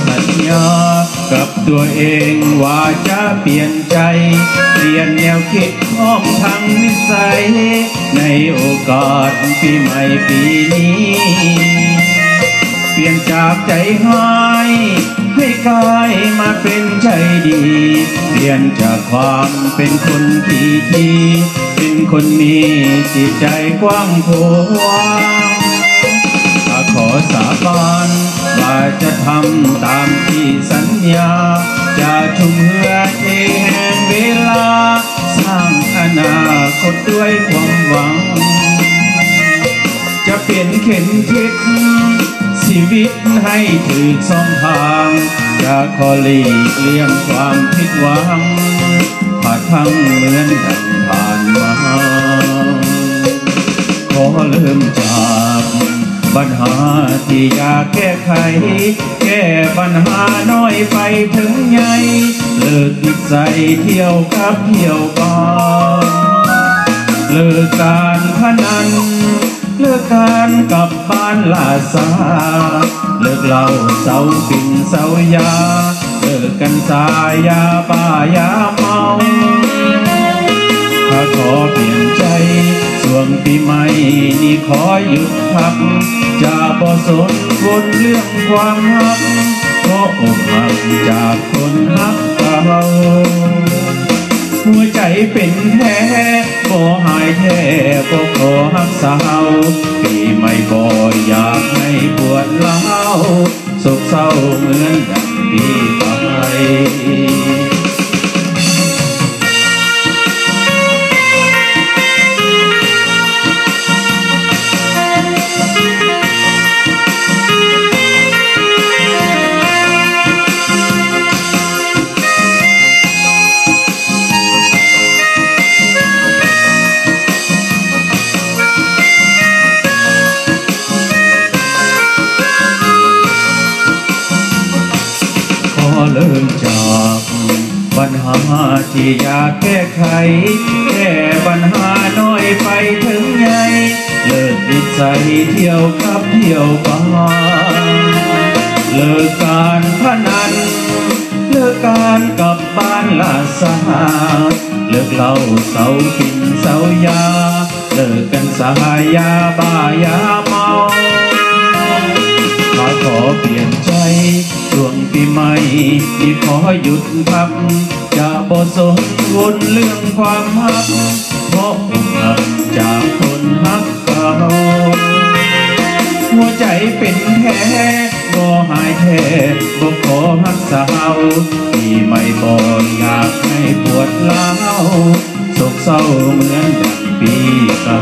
สัญญากับตัวเองว่าจะเปลี่ยนใจเปลี่ยนแนวคิดอ้อมทางนิสัยในโอกาสปีใหม่ปีนี้เปลี่ยนจากใจหายให้กลายมาเป็นใจดีเปลี่ยนจากความเป็นคนที่ดีเป็นคนมีจิตใจกว้างขวางขอสาบานว่าจะทำตามที่สัญญาจะทุ่มเหือเทแห่งเวลาสร้างอนาคตด้วยความหวังจะเปลี่ยนเข็นทิศชีวิตให้ถึงสองทางจะขอหลีกเลี่ยงความผิดหวังผ่านทั้งเหมือนดังผ่านมาขอเริ่มจากปัญหาที่อยากแก้ไขแก้ปัญหาน้อยไปถึงใหญ่เลิกนิสัยเที่ยวกับเที่ยวบาร์เลิกการพนันเลิกการกลับบ้านลาซาเลิกเหล้าเสาปิ่นเสายาเลิกกันสายาป้ายาเมาถ้าขอเปลี่ยนใจช่วงปีใหม่นี้ขอหยุดพักจะบ่สนวนเรื่องความรักเพราะอกหักจากคนรักเก่าหัวใจเป็นแผลบ่หายแท้บ่ขอรักษาปีใหม่บ่อยากให้ปวดร้าวโศกเศร้าเหมือนดังปีไปเริ่มจากปัญหาที่อยากแก้ไขแก้ปัญหาน้อยไปถึงใหญ่เลิกนิสัยเที่ยวกับเที่ยวบาร์เลิกการพนันเลิกการกลับบ้านลาซาเลิกเหล้าเสากินเสายาเลิกกันสายาบ้ายาเมาถ้าขอเปลี่ยนใจช่วงปีใหม่ที่ขอหยุดพักจะบ่สนวนเรื่องความรักเพราะอกหักจากคนรักเก่าหัวใจเป็นแผลบ่หายแท้บ่ขอรักษาปีใหม่บ่อยากให้ปวดร้าวโศกเศร้าเหมือนดังปีเก่า